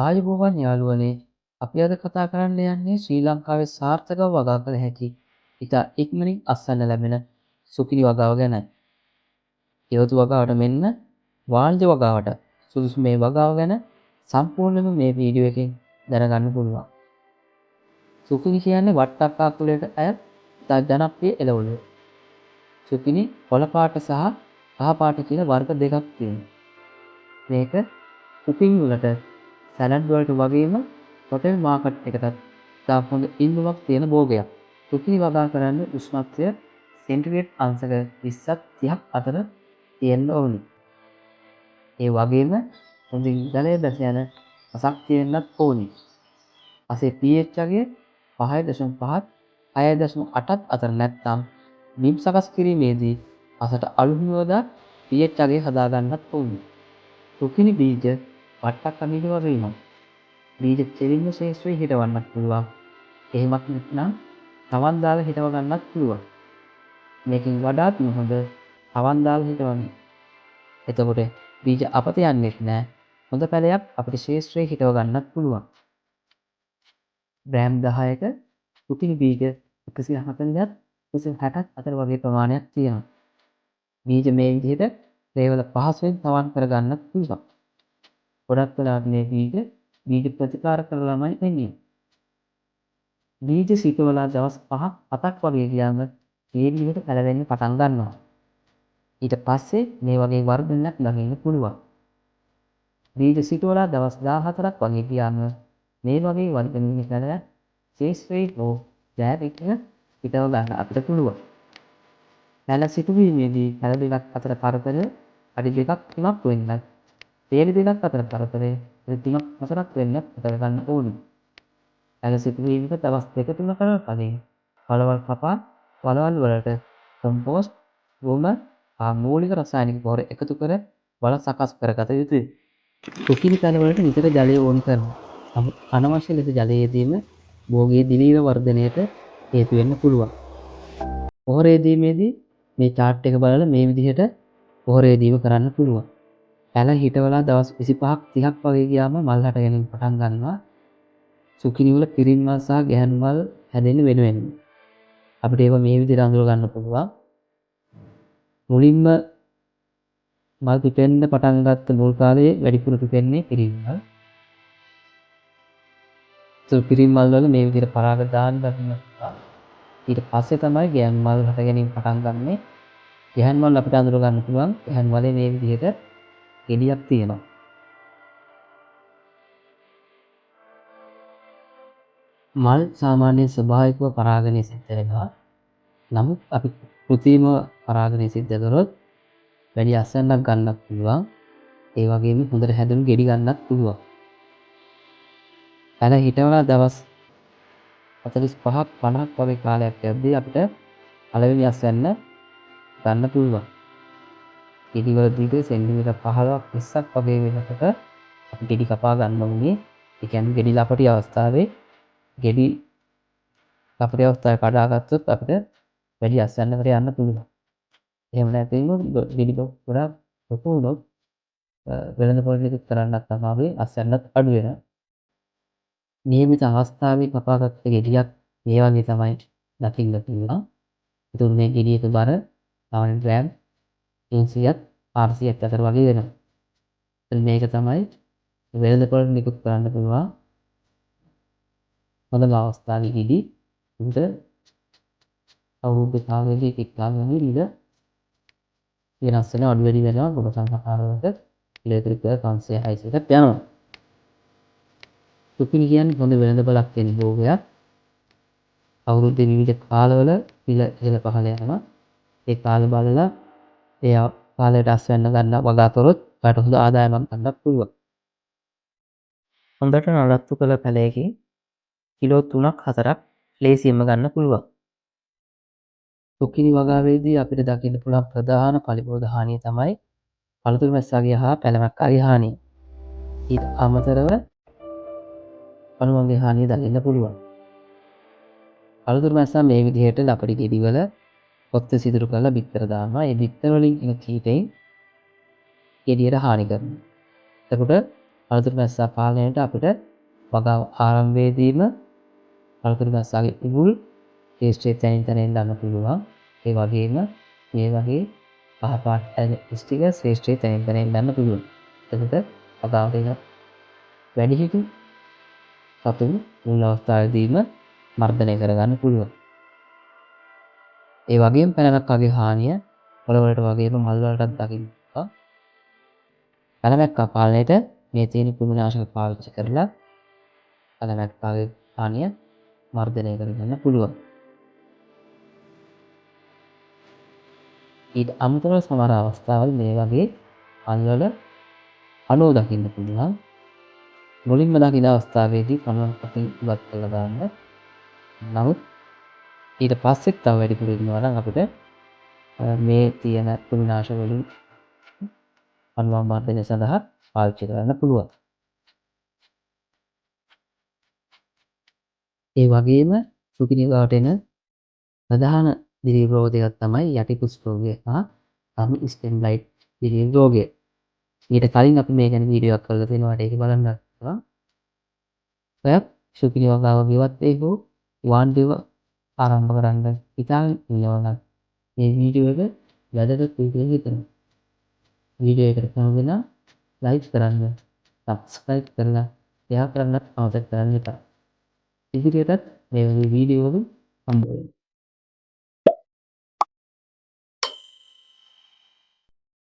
ආයුබෝවන් යාළුවනේ අපි අද කතා කරන්න යන්නේ ශ්‍රී ලංකාවේ සාර්ථකව වගා කළ හැකි ඉතා ඉක්මනින් අස්වැන්න ලැබෙන සුපිරි වගාව ගැනයි. ගෙවතු වගාවට මෙන්ම වාණිජ වගාවට සුදුසු මේ වගාව ගැන සම්පූර්ණයෙන්ම මේ වීඩියෝ එකෙන් දැනගන්න පුළුවන්. සුපිරි කියන්නේ වට්ටක්කා කුලයට අයත් ඉතා ජනප්‍රිය එළවලු. සුපිරි කොළ පාට සහ කහ පාට කියලා වර්ග දෙකක් තියෙනවා. මේක කුකින් වලට සැලඩ් වලට වගේම හොටෙල් මාකට් එකටත් ඉතා හොඳ ඉල්ලුමක් තියෙන භෝගයක්. සුපිරි වගා කරන්න උෂ්ණත්වය සෙන්ටිග්‍රේඩ් අංශක 20ක් 30ක් අතර තියෙන්න ඕනි. ඒ වගේම හොඳින් ජලය බැස යන මසක් තියෙන්නත් ඕනි. අසේ pH අගය 5.5ත් 6.8ත් අතර නැත්නම් බිම් සකස් කිරීමේදී අසට අලු හිමිවදා pH අගය හදා ගන්නත් ඕනි. සුපිරි බීජ වට්ටක්ක බීජ වගේම බීජ තෙලින්ම ශේෂ්ත්‍රයේ හිටවන්නත් පුළුවන්. එහෙමත් නැත්නම් තවන් දාලා හිටව ගන්නත් පුළුවන්. මේකෙන් වඩාත්ම හොඳ තවන් දාලා හිටවන්න. එතකොට බීජ අපත යන්නේ නැහැ. හොඳ පැලයක් අපිට ශේෂ්ත්‍රයේ හිටව ගන්නත් පුළුවන්. ග්‍රෑම් 10ක සුපිරි බීජ 140ත් 160ත් අතර වගේ ප්‍රමාණයක් තියෙනවා. බීජ මේ විදිහට ලේවල පහසුවෙන් තවන් කරගන්නත් පුළුවන්. ගොඩක් වෙලාවට මේ බීජ ප්‍රතිකාර කරලාමයි එන්නේ. බීජ සිටවලා දවස් 5ක් 7ක් වගේ ගියාම මේ විදිහට පැලවෙන්න පටන් ගන්නවා. ඊට පස්සේ මේ වගේ වර්ධනයක් දකින්න පුළුවන්. බීජ සිටවලා දවස් 14ක් වගේ ගියාම මේ වගේ වර්ධනයක් පැලලා ශේෂ්ත්‍රයේ හෝ ජෑවිකව පිටව ගන්න අපිට පුළුවන්. පැල සිටුවීමේදී පැල දෙකක් අතර පරතර අඩි 2ක් 3ක් වෙන්නත් තේලි දෙකක් අතර පරතරය අඩි 3ක් 4ක් වෙන්නත් අතර ගන්න ඕනේ. පැල සිටුවීමක දවස් 2-3කට කලින් වලවල් කපා වලවල් වලට කොම්පෝස්ට් ගොම මූලික රසායනික පොහොර එකතු කර වල සකස් කරගත යුතුයි. සුපිරි පැල වලට නිතර ජලය ඕනි කරනවා. නමුත් අනවශ්‍ය ලෙස ජලය යෙදීම භෝගයේ දිලීර වර්ධනයට හේතු වෙන්න පුළුවන්. පොහොර යෙදීමේදී මේ chart එක බලලා මේ විදිහට පොහොර යෙදීම කරන්න පුළුවන්. පැල හිටවලා දවස් 25ක් 30ක් වගේ ගියාම මල් හට ගැනීම පටන් ගන්නවා. සුකිනි වල පිරින් මල් සහ ගැහැණු මල් හැදෙන්න වෙනුවෙන්. අපිට ඒක මේ විදිහට අඳුර ගන්න පුළුවන්. මුලින්ම මල් පිපෙන්න පටන් ගත්ත මුල් කාලයේ වැඩිපුර පිපෙන්නේ පිරින් මල්. පිරින් මල් වල මේ විදිහට පරාග දාන්න ගන්න. ඊට පස්සේ තමයි ගැහැණු මල් හට ගැනීම පටන් ගන්නෙ. ගැහැණු මල් අපිට අඳුර ගන්න පුළුවන්. ගැහැණු මලේ මේ විදිහට ගෙඩියක් තියෙනවා. මල් සාමාන්‍යයෙන් ස්වභාවිකව පරාගණය සිද්ධ වෙනවා. නමුත් අපි කෘත්‍රිම පරාගණය සිද්ධ කරොත් වැඩි අස්වැන්නක් ගන්නත් පුළුවන්. ඒ වගේම හොඳට හැදුණු ගෙඩි ගන්නත් පුළුවන්. පැල හිටවලා දවස් 45ක් 50ක් වගේ කාලයක් යද්දී අපිට පළවෙනි අස්වැන්න ගන්න පුළුවන්. ගෙඩි වල දිග සෙන්ටිමීටර් 15ක් 20ක් වගේ වෙනකොට අපි ගෙඩි කපා ගන්න ඕනේ. ඒ කියන්නේ ගෙඩි ලපටි අවස්ථාවේ ගෙඩි ලපටි අවස්ථාවේ කඩාගත්තොත් අපිට වැඩි අස්වැන්නකට යන්න පුළුවන්. එහෙම නැතිනම් ගෙඩි ගොඩක් ලොකු වුණොත් වෙළඳපොළ ටික කරන්නත් අමාරුයි අස්වැන්නත් අඩු වෙනවා. නියමිත අවස්ථාවේ කපාගත්ත ගෙඩියක් මේ වගේ තමයි දකින්න පුළුවන්. ඒතුළු මේ ගෙඩියක බර සාමාන්‍ය ග්‍රෑම් 300ත් 400ත් අතර වගේ වෙනවා. මේක තමයි වෙළඳපොළ නිකුත් කරන්න පුළුවන් හොඳම අවස්ථාවේ ගෙඩි. උන්ට අවුරුදු කාලෙදී එක්කාගෙදී ඉඳ වෙනස් වෙන අඩු වැඩි වෙනවා. ගොඩ සංඛාරවලට ඉලෙක්ට්‍රික් 500 600කට යනවා. සුපිරි කියන්නේ හොඳ වෙළඳපළක් තියෙන භෝගයක්. අවුරුද්දේ විවිධ කාලවල පිළ ඉහළ පහළ යනවා. ඒ කාල බලලා ඒ කාලයට අස්වැන්න ගන්න වගා කරොත් ඔයාලට හොඳ ආදායමක් ගන්නත් පුළුවන්. හොඳට නඩත්තු කළ පැලයකින් කිලෝ 3ක් 4ක් ලේසියෙන්ම ගන්න පුළුවන්. සුපිරි වගාවේදී අපිට දකින්න පුළුවන් ප්‍රධාන පලිබෝධ හානිය තමයි පළතුරු මැස්සාගේ හා පැලමැක්කාගේ හානිය. ඊට අමතරව පණුවන්ගේ හානිය දකින්න පුළුවන්. පළතුරු මැස්සා මේ විදිහට ලපටි ගෙඩිවල පොත්ත සිදුරු කරලා බිත්තර දානවා. ඒ බිත්තර වලින් එන කීටෙන් ගෙඩියට හානි කරනවා. එතකොට අලතුරු මැස්සා පාලනයට අපිට වගාව ආරම්භයේදීම අලතුරු මැස්සාගේ ඉබුල් ශේෂ්ත්‍රයේ තැනින් තැන ගන්න පුළුවන්. ඒ වගේම මේ වගේ පහ පාට ඇල ස්ටික ශේෂ්ත්‍රයේ තැනින් තැන ගන්න පුළුවන්. එතකොට වගාවට එන වැඩිහිටි සතුන් මුල් අවස්ථාවේදීම මර්ධනය කරගන්න පුළුවන්. ඒ වගේම පැලමැක්කාගේ හානිය පොළවලට වගේම මල් වලටත් දකින්න පුළුවන්. පැලමැක්කා පාලනයට මේ තියෙන කෘමිනාශක පාවිච්චි කරලා පැලමැක්කාගේ හානිය මර්ධනය කරගන්න පුළුවන්. ඊට අමතරව සමහර අවස්ථාවල මේ වගේ මල්වල අණුව දකින්න පුළුවන්. මුලින්ම දකින අවස්ථාවේදී පණුවන් අතින් ඉවත් කරලා දාන්න. නමුත් ඊට පස්සෙත් තව වැඩිපුර ඉන්නවා නම් අපිට මේ තියෙන කෘමිනාශක වලින් පණුවන් මර්ධනය සඳහා පාවිච්චි කරන්න පුළුවන්. ඒ වගේම සුපිරි බවට එන ප්‍රධාන දිලීර රෝග දෙකක් තමයි යටිකුස් රෝගය හා කමි ස්ටෙම් ලයිට් දිලීර රෝගය. ඊට කලින් අපි මේ ගැන වීඩියෝ එකක් කරලා තියෙනවා. ඒක බලන්න පුළුවන්. ඔයත් සුපිරි වගාව ගෙවත් ඒකෝ වාන්දිව ආරම්භ කරන්න ඉතාලි ඉන්නවා නම් මේ වීඩියෝ එක වැදගත් වෙයි කියලා හිතනවා. වීඩියෝ එකට කැමති නම් ලයික් කරන්න, සබ්ස්ක්‍රයිබ් කරලා ෂෙයා කරන්න අමතක කරන්න එපා. ඉදිරියටත් මේ වගේ වීඩියෝ වලින් හම්බ වෙන්න.